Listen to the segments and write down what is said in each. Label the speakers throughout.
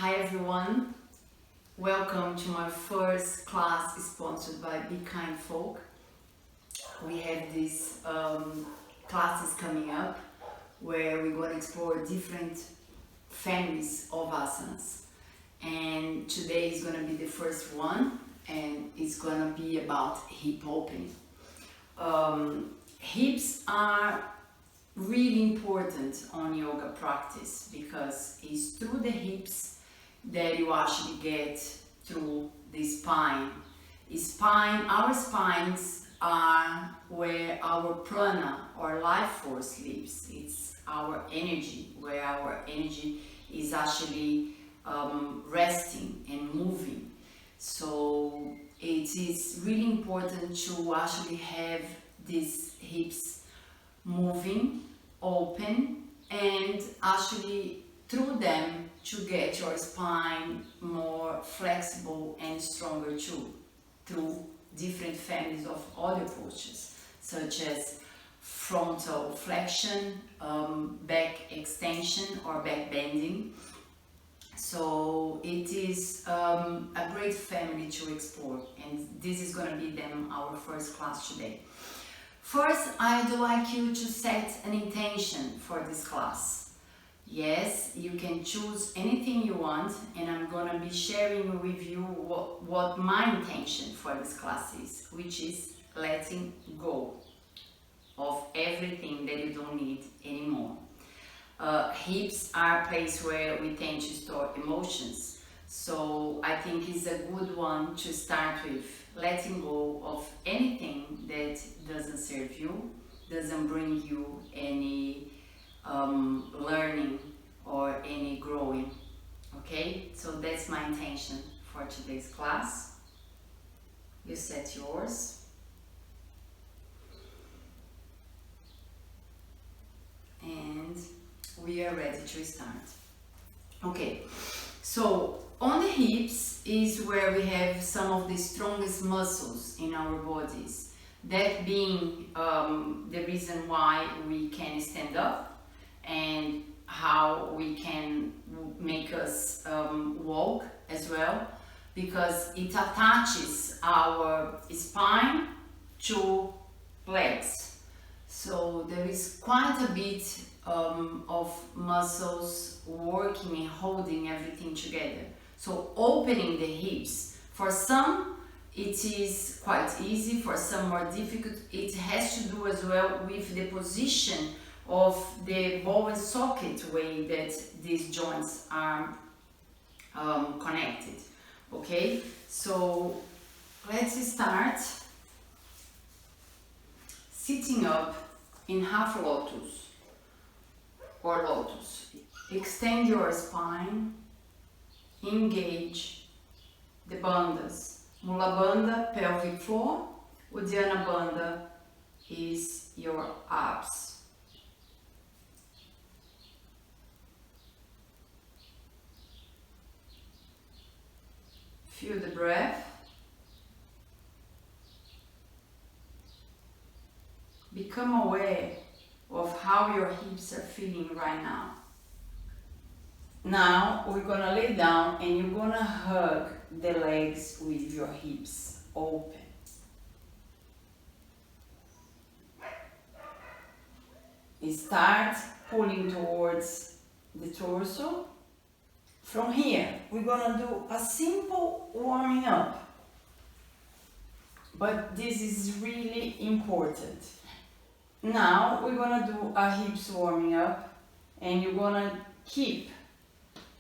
Speaker 1: Hi everyone, welcome to my first class sponsored by Kindfolk. We have these classes coming up where we're going to explore different families of asanas. And today is going to be the first one, and it's going to be about hip opening. Hips are really important on yoga practice because it's through the hips that you actually get through the spine. Our spines are where our prana or life force lives. It's our energy, where our energy is actually resting and moving. So it is really important to actually have these hips moving, open, and actually through them to get your spine more flexible and stronger too, through different families of other postures, such as frontal flexion, back extension or back bending. So it is a great family to explore, and this is going to be our first class today. First, I'd like you to set an intention for this class. Yes, you can choose anything you want, and I'm going to be sharing with you what my intention for this class is, which is letting go of everything that you don't need anymore. Hips are a place where we tend to store emotions, so I think it's a good one to start with, letting go of anything that doesn't serve you, doesn't bring you any learning or any growing. Okay, so that's my intention for today's class. You set yours. And we are ready to start. Okay, so on the hips is where we have some of the strongest muscles in our bodies. That being the reason why we can stand up and how we can make us walk as well, because it attaches our spine to legs. So there is quite a bit of muscles working and holding everything together. So opening the hips, for some it is quite easy, for some more difficult. It has to do as well with the position of the ball and socket way that these joints are connected. Okay, so let's start sitting up in half lotus or lotus. Extend your spine, engage the bandhas. Mula bandha, pelvic floor. Uddiyana bandha is your abs. Feel the breath. Become aware of how your hips are feeling right now. Now we're gonna lay down and you're gonna hug the legs with your hips open. Start pulling towards the torso. From here, we're gonna do a simple warming up, but this is really important. Now we're gonna do a hips warming up, and you're gonna keep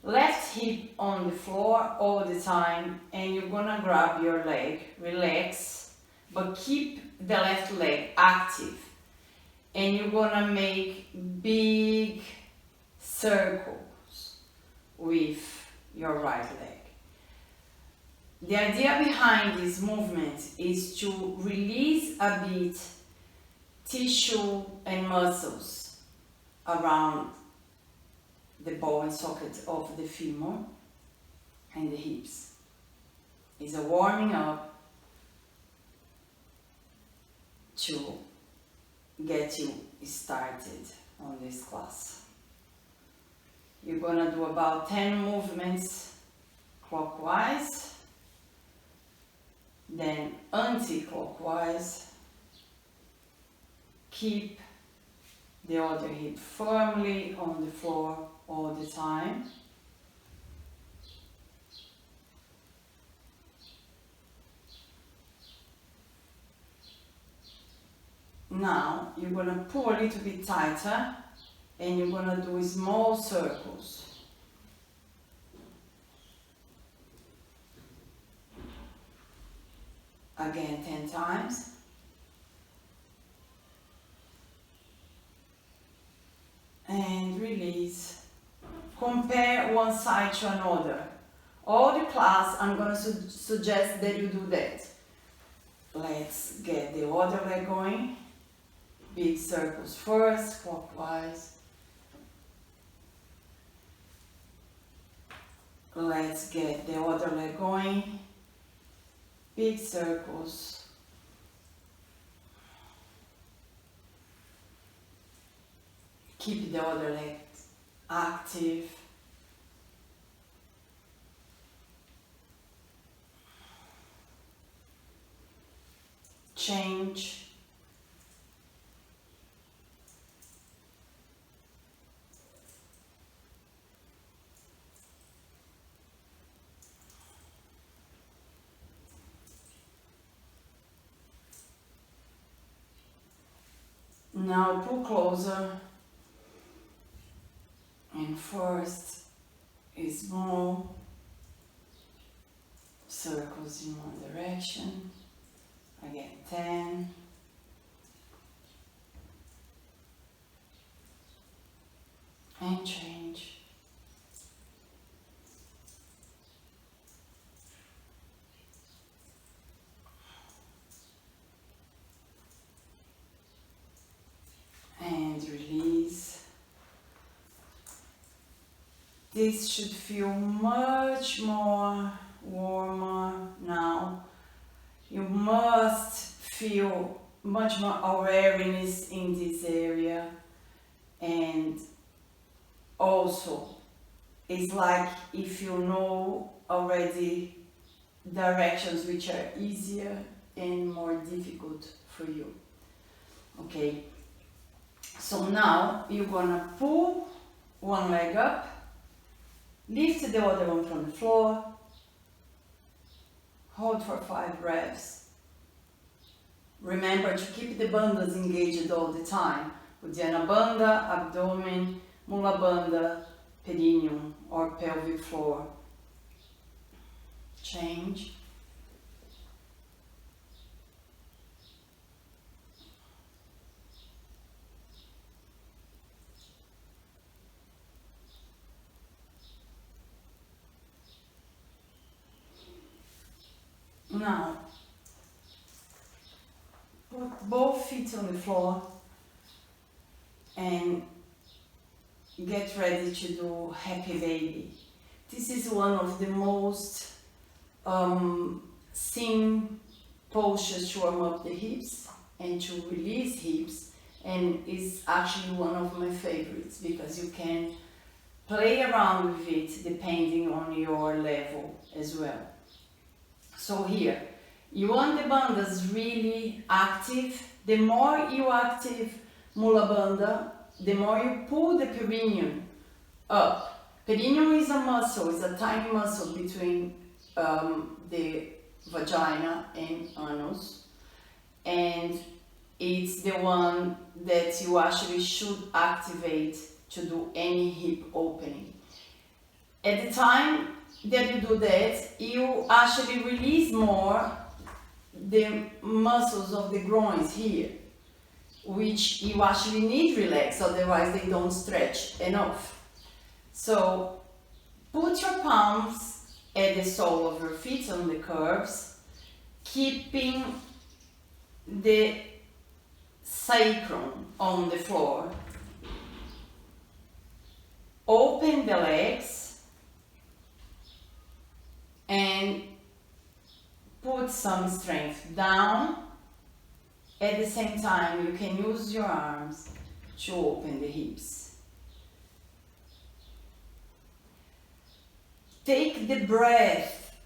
Speaker 1: left hip on the floor all the time, and you're gonna grab your leg, relax, but keep the left leg active. And you're gonna make big circles with your right leg. The idea behind this movement is to release a bit tissue and muscles around the ball and socket of the femur and the hips. It's a warming up to get you started on this class. You're gonna do about 10 movements clockwise, then anti-clockwise. Keep the other hip firmly on the floor all the time. Now you're gonna pull a little bit tighter and you're gonna do small circles. Again, 10 times. And release. Compare one side to another. All the class, I'm going to suggest that you do that. Let's get the other leg going. Big circles first, clockwise. Let's get the other leg going. Big circles. Keep the other leg active. Change. Now pull closer. And first is small circles in one direction. Again, 10. And change. And release. This should feel much more warmer now. You must feel much more awareness in this area, and also it's like if you know already directions which are easier and more difficult for you. Okay, so now you're gonna pull one leg up, lift the other one from the floor, hold for 5 breaths. Remember to keep the bandhas engaged all the time. Uddiyana bandha, abdomen, mula bandha, perineum or pelvic floor. Change. Now, put both feet on the floor and get ready to do happy baby. This is one of the most sim postures to warm up the hips and to release hips, and is actually one of my favorites because you can play around with it depending on your level as well. So here, you want the bandhas really active. The more you active mula bandha, the more you pull the perineum up. Perineum is a muscle, it's a tiny muscle between the vagina and anus, and it's the one that you actually should activate to do any hip opening. At the time that you do that, you actually release more the muscles of the groins here, which you actually need relax, otherwise they don't stretch enough. So put your palms at the sole of your feet on the curves, keeping the sacrum on the floor. Open the legs and put some strength down. At the same time, you can use your arms to open the hips. take the breath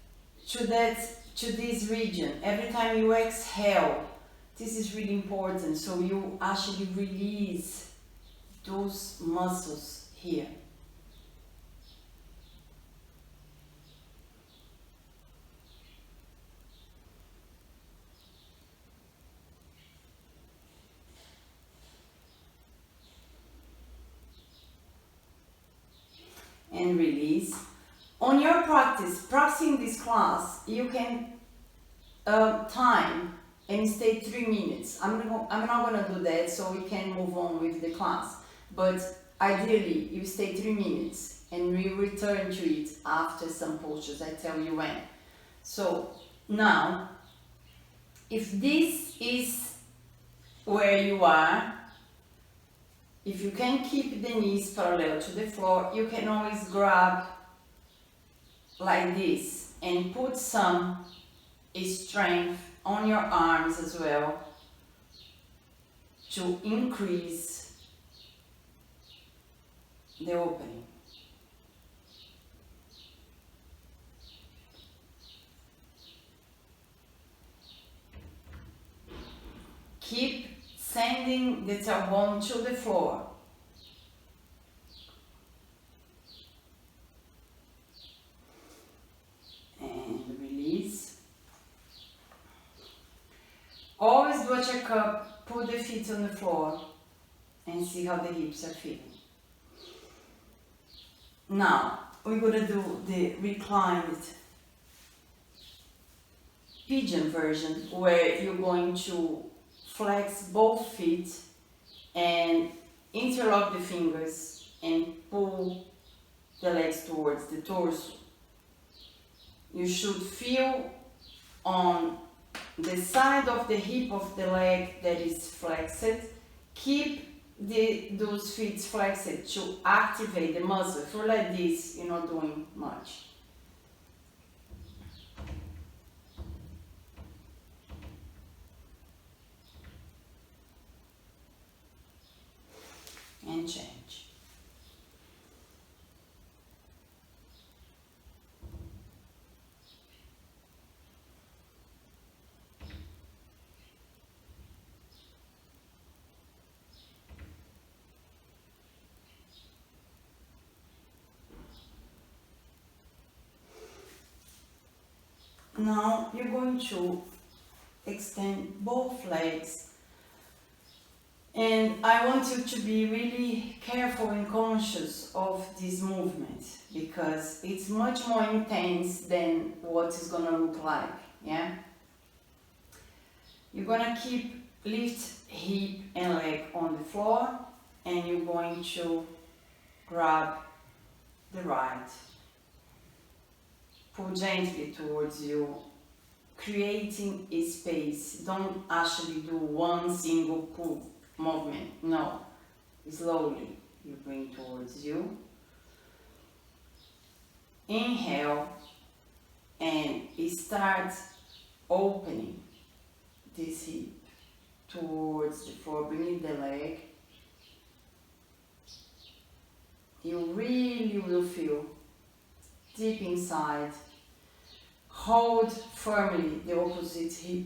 Speaker 1: to this region. Every time you exhale, this is really important, so you actually release those muscles here. And release. On your practicing this class, you can time and stay 3 minutes. I'm not gonna do that, so we can move on with the class. But ideally, you stay 3 minutes and we return to it after some postures. I tell you when. So now, if this is where you are, if you can keep the knees parallel to the floor, you can always grab like this and put some strength on your arms as well to increase the opening. Keep sending the tailbone to the floor. And release. Always do a checkup, put the feet on the floor and see how the hips are feeling. Now, we're going to do the reclined pigeon version, where you're going to flex both feet and interlock the fingers and pull the legs towards the torso. You should feel on the side of the hip of the leg that is flexed. Keep those feet flexed to activate the muscle. If you're like this, you're not doing much. And change. Now you're going to extend both legs, and I want you to be really careful and conscious of this movement, because it's much more intense than what it's gonna look like. Yeah, you're gonna lift hip and leg on the floor, and you're going to grab the right. Pull gently towards you, creating a space. Don't actually do one single pull movement. No, slowly you bring towards you. Inhale and start opening this hip towards the floor, bringing the leg. You really will feel deep inside. Hold firmly the opposite hip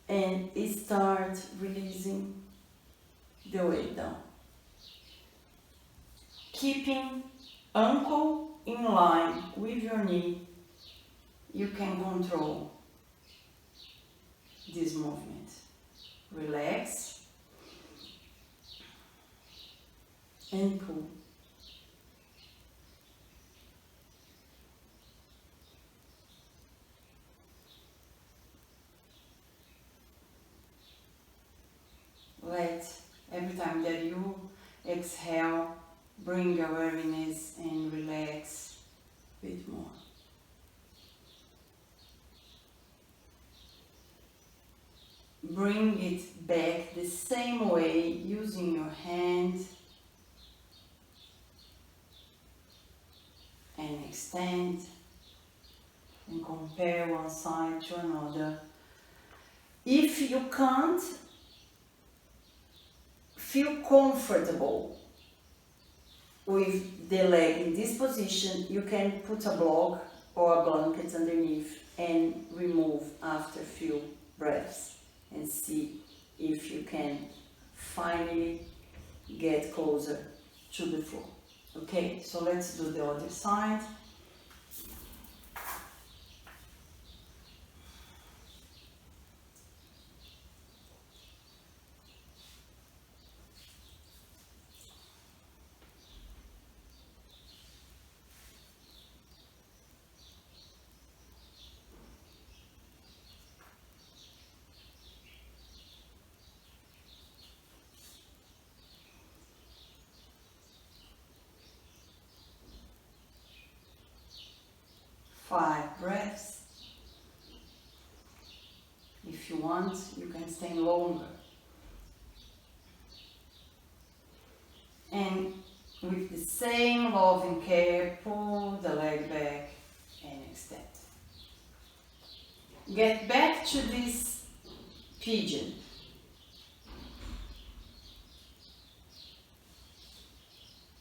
Speaker 1: and start releasing the weight down. Keeping ankle in line with your knee, you can control this movement. Relax and pull. Let every time that you exhale, bring awareness and relax a bit more. Bring it back the same way, using your hand, and extend and compare one side to another. If you can't feel comfortable with the leg in this position, you can put a block or a blanket underneath and remove after a few breaths and see if you can finally get closer to the floor. Okay, so let's do the other side. Five breaths. If you want, you can stay longer. And with the same love and care, pull the leg back and extend. Get back to this pigeon.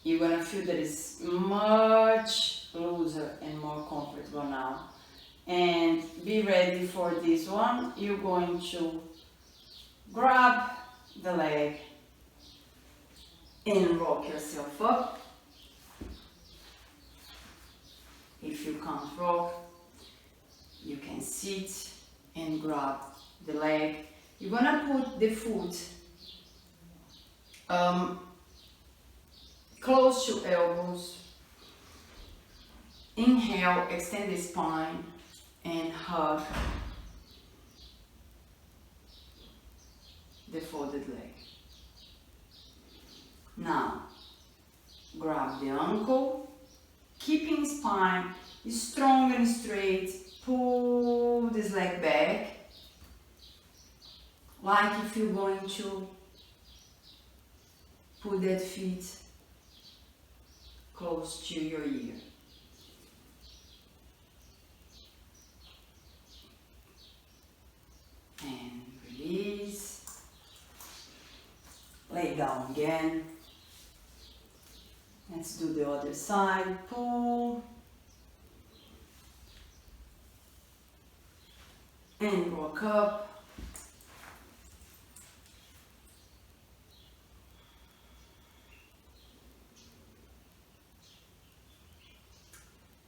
Speaker 1: You're gonna feel that it's much looser and more comfortable now. And be ready for this one. You're going to grab the leg and rock yourself up. If you can't rock, you can sit and grab the leg. You're gonna put the foot close to elbows. Inhale, extend the spine and hug the folded leg. Now, grab the ankle, keeping spine strong and straight. Pull this leg back, like if you're going to put that feet close to your ear. And release. Lay down again. Let's do the other side. Pull. And rock up.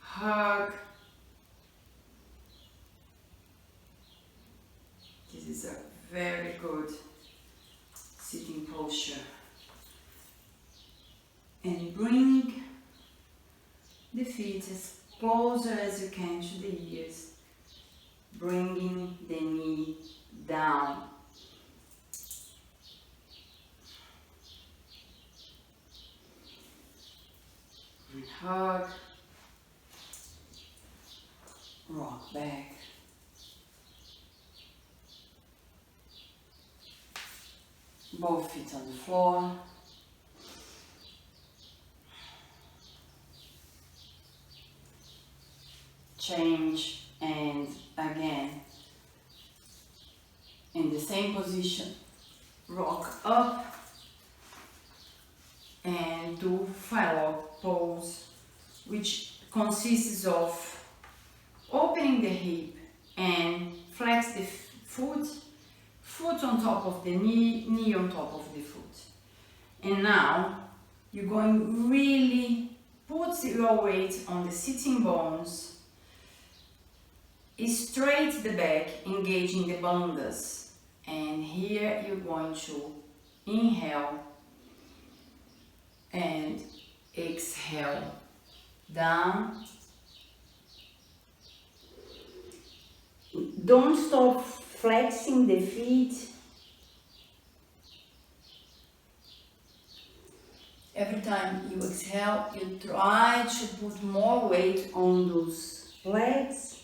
Speaker 1: Hug. This is a very good sitting posture. And bring the feet as closer as you can to the ears, bringing the knee down. And hug, rock back. Both feet on the floor. Change and again in the same position, rock up and do firelock pose, which consists of opening the hip and flex the foot, foot on top of the knee, knee on top of the foot. And now you're going really put your weight on the sitting bones. Straight the back, engaging the bandhas, and here you're going to inhale and exhale down. Don't stop flexing the feet. Every time you exhale, you try to put more weight on those legs.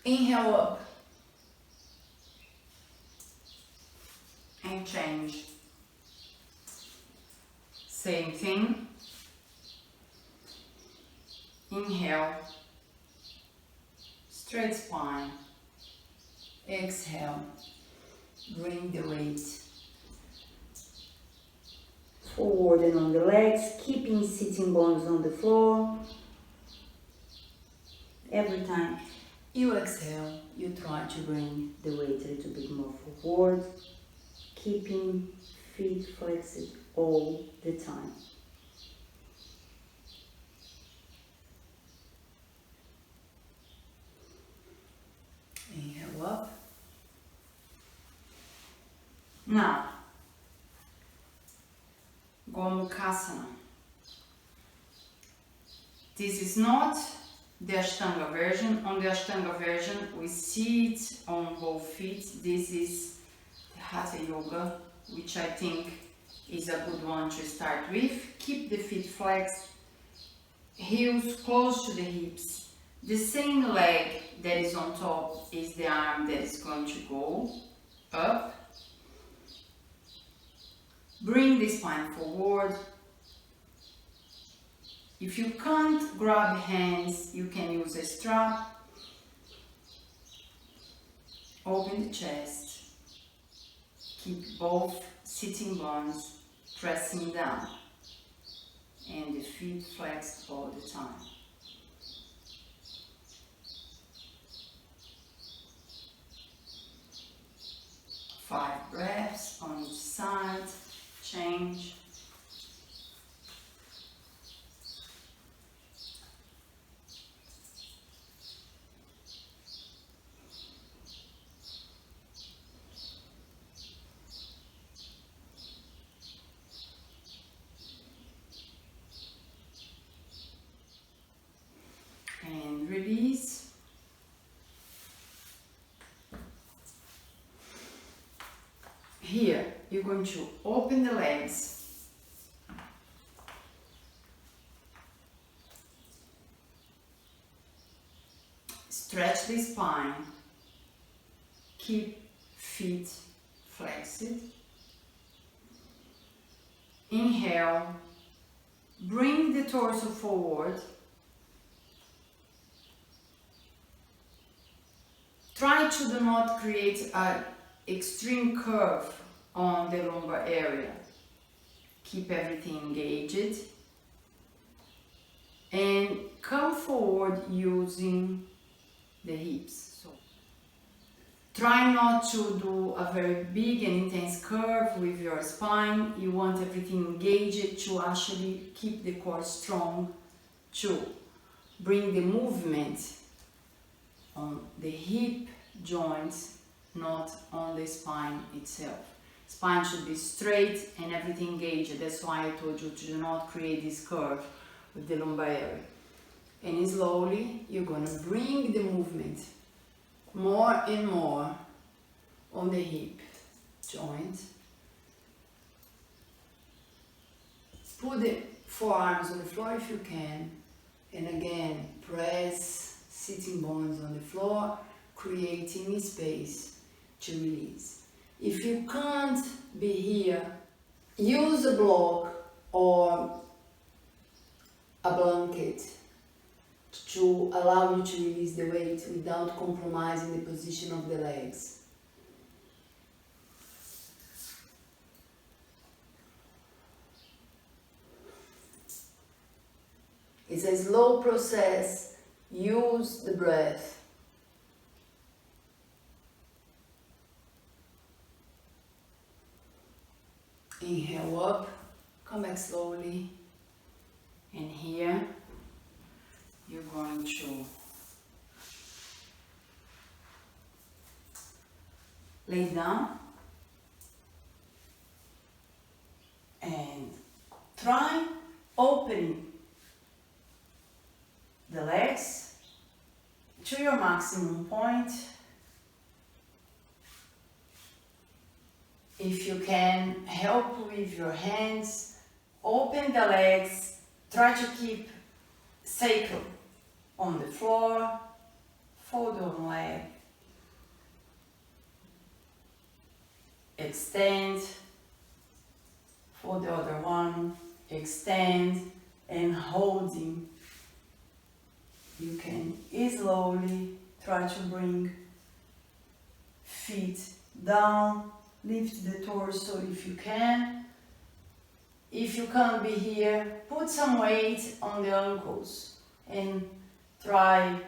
Speaker 1: Inhale up and change. Same thing. Inhale, straight spine. Exhale, bring the weight forward and on the legs, keeping sitting bones on the floor. Every time you exhale, you try to bring the weight a little bit more forward, keeping feet flexed all the time. Inhale up. Now, Gomukhasana. This is not the Ashtanga version. On the Ashtanga version, we sit on both feet. This is the Hatha Yoga, which I think is a good one to start with. Keep the feet flexed, heels close to the hips. The same leg that is on top is the arm that is going to go up. Bring the spine forward. If you can't grab hands, you can use a strap. Open the chest. Keep both sitting bones pressing down and the feet flexed all the time. Five breaths on each side. Change. And release. Here, you're going to open the legs, stretch the spine, keep feet flexed. Inhale, bring the torso forward. Try to do not create an extreme curve on the lumbar area. Keep everything engaged and come forward using the hips. So try not to do a very big and intense curve with your spine. You want everything engaged to actually keep the core strong, to bring the movement on the hip joints, not on the spine itself. Spine should be straight and everything engaged. That's why I told you to do not create this curve with the lumbar area. And slowly you're going to bring the movement more and more on the hip joint. Put the forearms on the floor if you can. And again, press sitting bones on the floor, creating space to release. If you can't be here, use a block or a blanket to allow you to release the weight without compromising the position of the legs. It's a slow process. Use the breath. Inhale up, come back slowly, and here you're going to lay down and try opening the legs to your maximum point. If you can help with your hands, open the legs, try to keep sacral on the floor, fold one leg, extend, for the other one, extend, and holding. You can slowly Try to bring feet down, lift the torso if you can. If you can't be here, put some weight on the ankles and try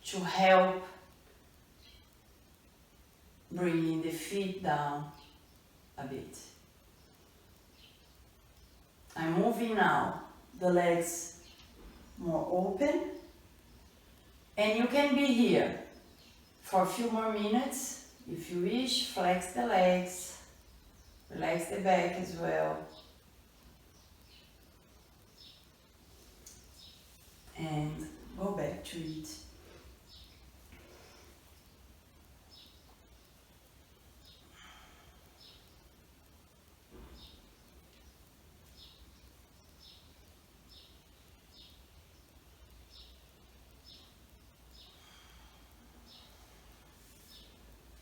Speaker 1: to help bringing the feet down a bit. I'm moving now the legs more open, and you can be here for a few more minutes if you wish. Flex the legs, relax the back as well, and go back to it.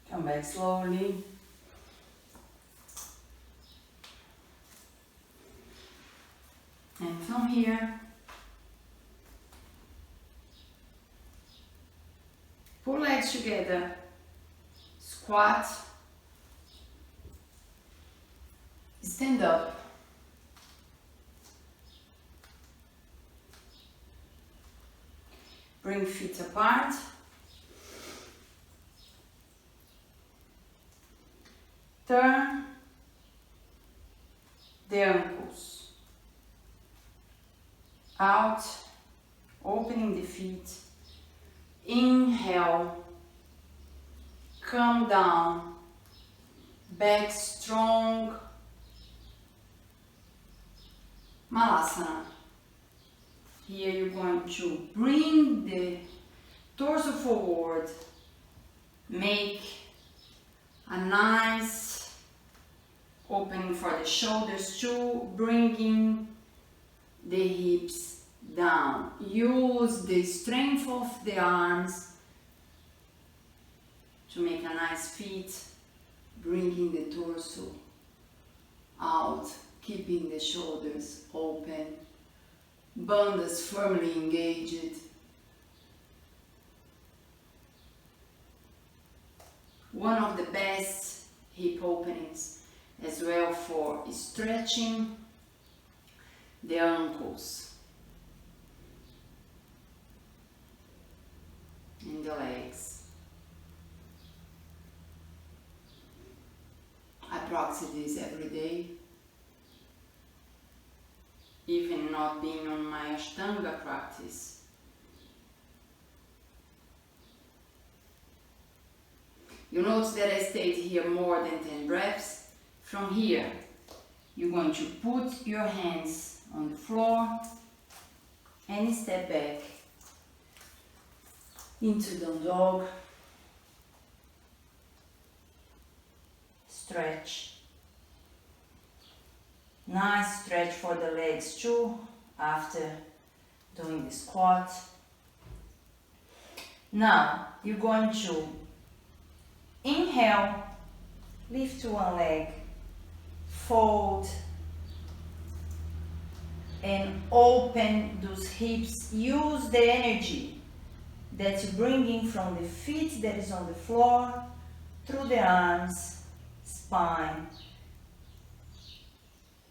Speaker 1: Come back slowly. And from here, pull legs together, squat, stand up, bring feet apart, turn the ankles out, opening the feet. Inhale, come down, back strong, Malasana. Here you're going to bring the torso forward, make a nice opening for the shoulders too, bringing the hips down. Use the strength of the arms to make a nice fit, bringing the torso out, keeping the shoulders open, bandhas firmly engaged. One of the best hip openings as well for stretching the ankles and the legs. I practice this every day, even not being on my Ashtanga practice. You notice that I stayed here more than 10 breaths. From here, you're going to put your hands on the floor and step back into down dog. Stretch. Nice stretch for the legs too after doing the squat. Now you're going to inhale, lift one leg, fold and open those hips. Use the energy that you're bringing from the feet that is on the floor through the arms, spine,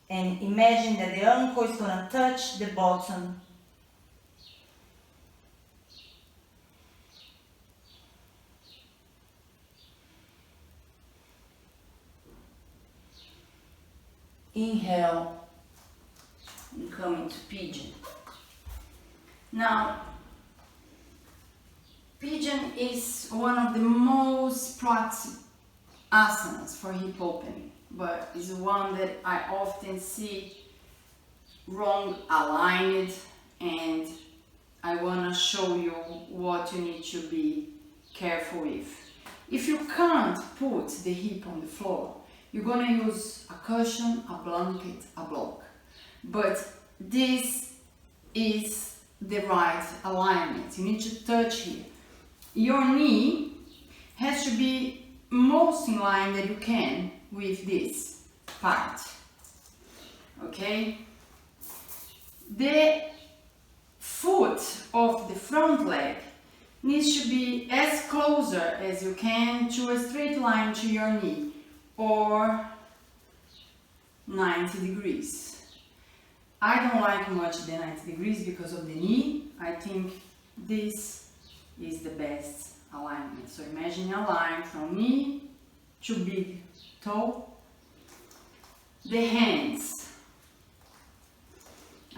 Speaker 1: and imagine that the ankle is going to touch the bottom. Inhale and come into pigeon. Now, pigeon is one of the most practiced asanas for hip opening, but is one that I often see wrong aligned, and I want to show you what you need to be careful with. If you can't put the hip on the floor, you're going to use a cushion, a blanket, a block. But this is the right alignment. You need to touch here. Your knee has to be most in line that you can with this part. Okay? The foot of the front leg needs to be as closer as you can to a straight line to your knee, or 90 degrees. I don't like much the 90 degrees because of the knee. I think this is the best alignment. So imagine a line from knee to big toe. The hands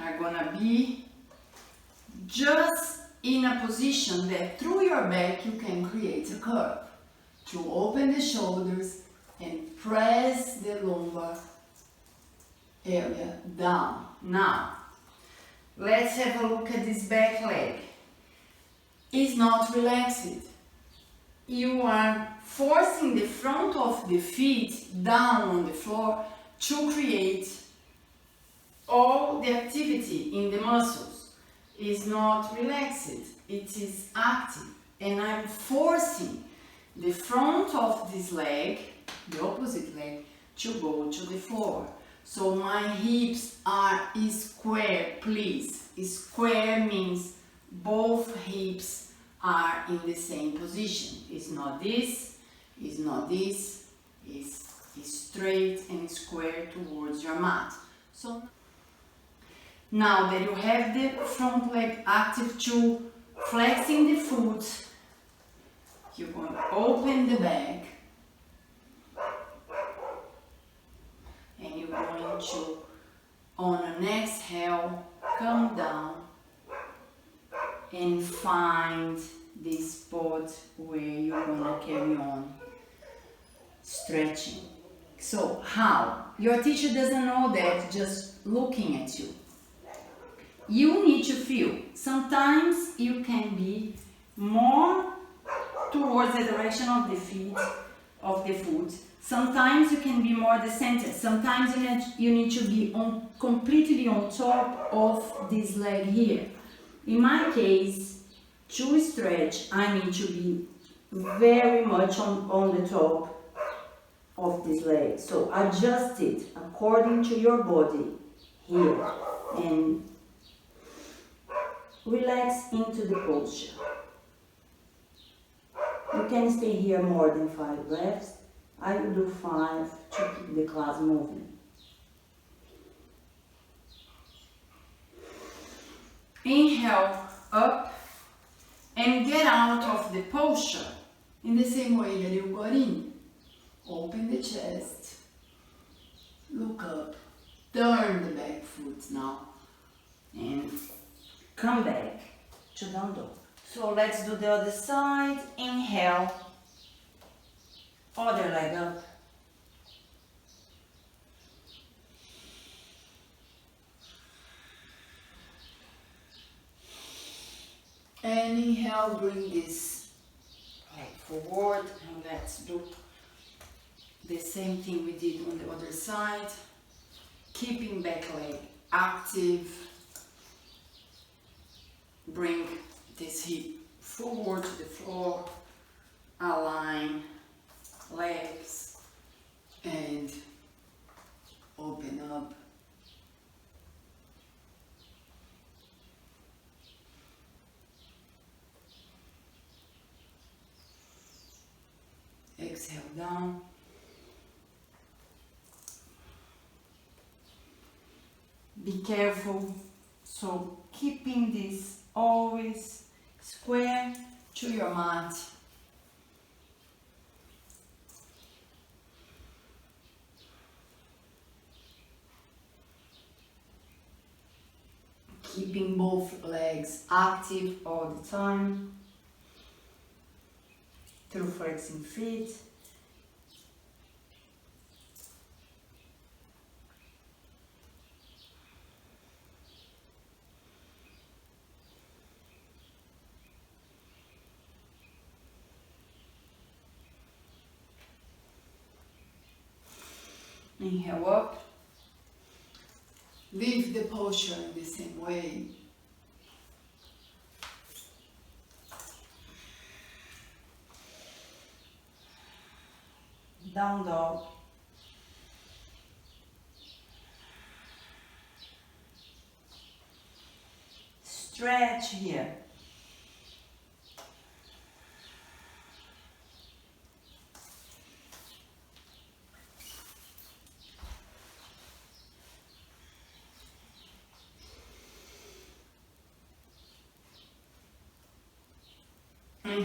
Speaker 1: are gonna be just in a position that through your back you can create a curve. To open the shoulders and press the lumbar area down. Now, let's have a look at this back leg. It's not relaxed. You are forcing the front of the feet down on the floor to create all the activity in the muscles. It's not relaxed, it is active. And I'm forcing the front of this leg, the opposite leg, to go to the floor. So my hips are square, please. Square means both hips are in the same position. It's not this, it's not this, it's straight and square towards your mat. So now that you have the front leg active to flexing the foot, you're going to open the back and you're going to, on an exhale, come down and find the spot where you're going to carry on stretching. So how? Your teacher doesn't know that just looking at you. You need to feel. Sometimes you can be more towards the direction of the feet, of the foot. Sometimes you can be more the center. Sometimes you need to be completely on top of this leg here. In my case, to stretch, I need to be very much on the top of this leg. So adjust it according to your body here and relax into the posture. You can stay here more than 5 breaths. I will do 5 to keep the class moving. Inhale up and get out of the posture in the same way that you got in. Open the chest, look up, turn the back foot now and come back to down dog. So let's do the other side. Inhale, other leg up. And inhale, bring this leg forward and let's do the same thing we did on the other side. Keeping back leg active. Bring this hip forward to the floor. Align legs and open up. Exhale down. Be careful, so keeping this always square to your mat. Keeping both legs active all the time through flexing feet. Inhale up. Leave the posture in the same way. Down dog. Stretch here.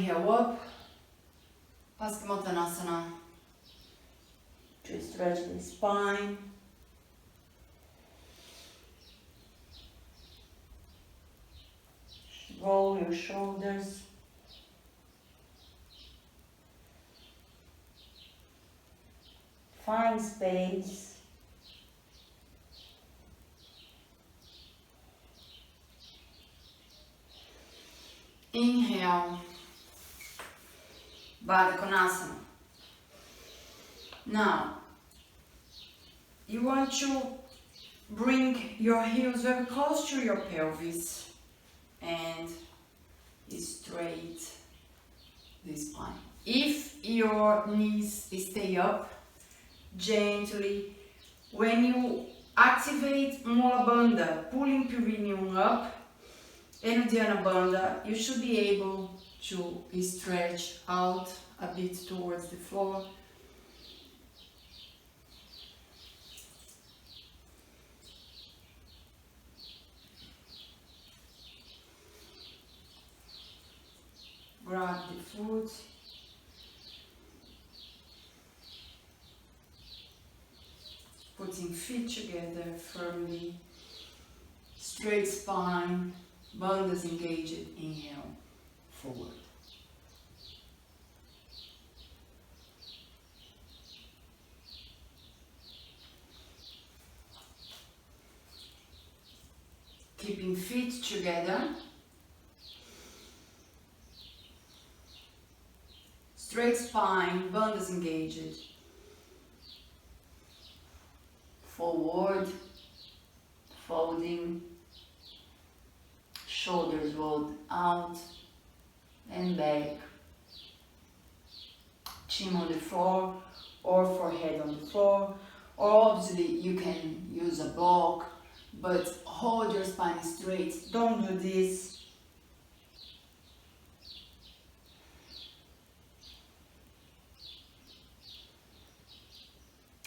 Speaker 1: Inhale up, Paschimottanasana, to stretch the spine. Roll your shoulders. Find space. Inhale, Baddha Konasana. Now, you want to bring your heels very close to your pelvis and straight the spine. If your knees stay up, gently, when you activate Mula Bandha, pulling perineum up, and Uddiyana Bandha, you should be able to stretch out a bit towards the floor. Grab the foot. Putting feet together firmly. Straight spine. Bandhas engaged. Inhale. Forward. Keeping feet together. Straight spine, bandhas engaged. Forward, folding, shoulders rolled out and back. Chin on the floor or forehead on the floor. Or obviously you can use a block, but hold your spine straight. Don't do this.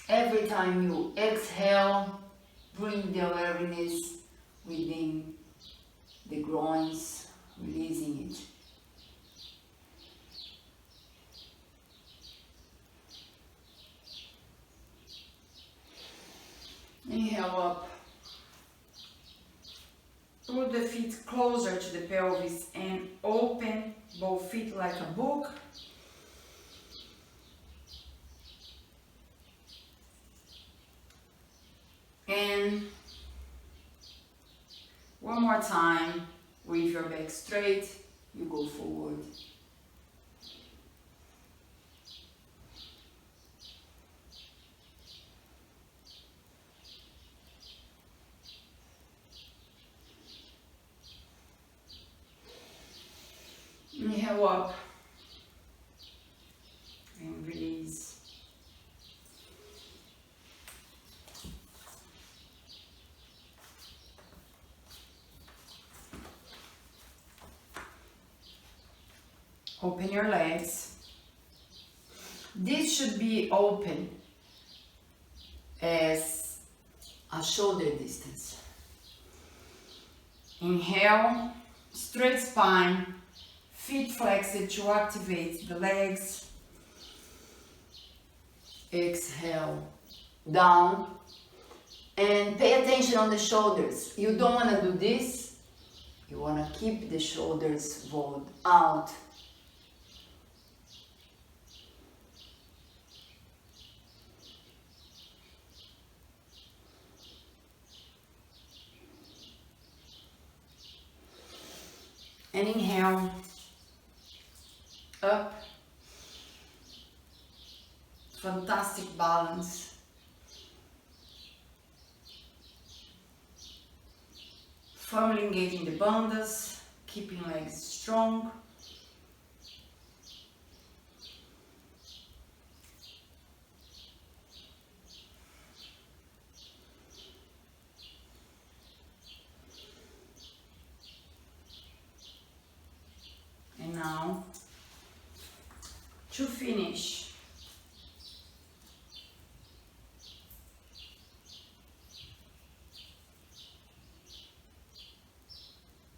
Speaker 1: Every time you exhale, bring the awareness within the groins, releasing it. Inhale up. Pull the feet closer to the pelvis and open both feet like a book. And one more time, with your back straight, you go forward. Inhale up and release. Open your legs. This should be open as a shoulder distance. Inhale, straight spine, feet flexed to activate the legs. Exhale, down, and pay attention on the shoulders. You don't want to do this. You want to keep the shoulders rolled out. And inhale, up, fantastic balance. Firmly engaging the bandhas, keeping legs strong. And now, to finish,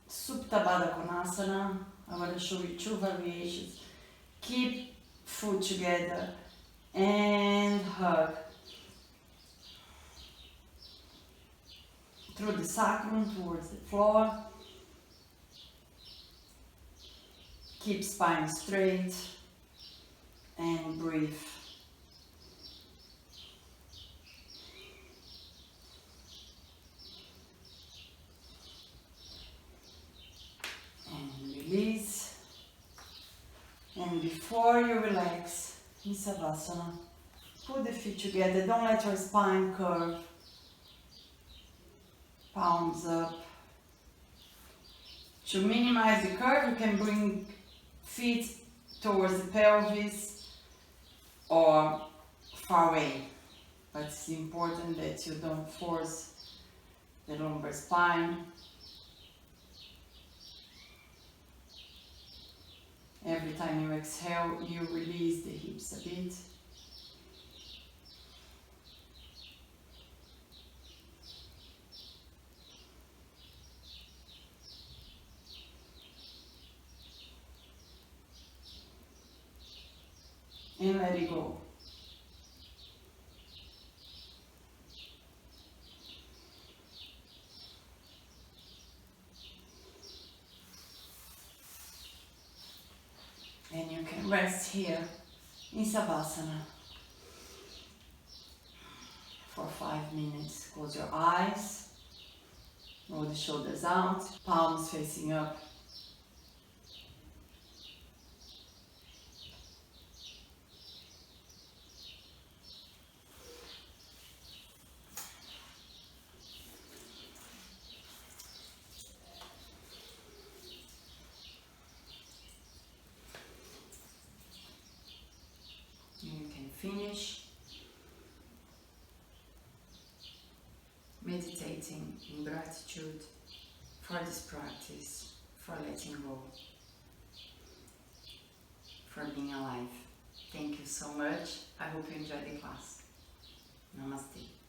Speaker 1: Supta Baddha Konasana,
Speaker 2: I'm going to show you 2 variations. Keep foot together and hug through the sacrum towards the floor. Keep spine straight and breathe. And release. And before you relax in Savasana, put the feet together. Don't let your spine curve. Palms up. To minimize the curve, you can bring feet towards the pelvis or far away. But it's important that you don't force the lumbar spine. Every time you exhale, you release the hips a bit. And let it go. And you can rest here in Savasana for 5 minutes. Close your eyes, roll the shoulders out, palms facing up. You can finish meditating in gratitude for this practice, for letting go, for being alive. Thank you so much. I hope you enjoyed the class. Namaste.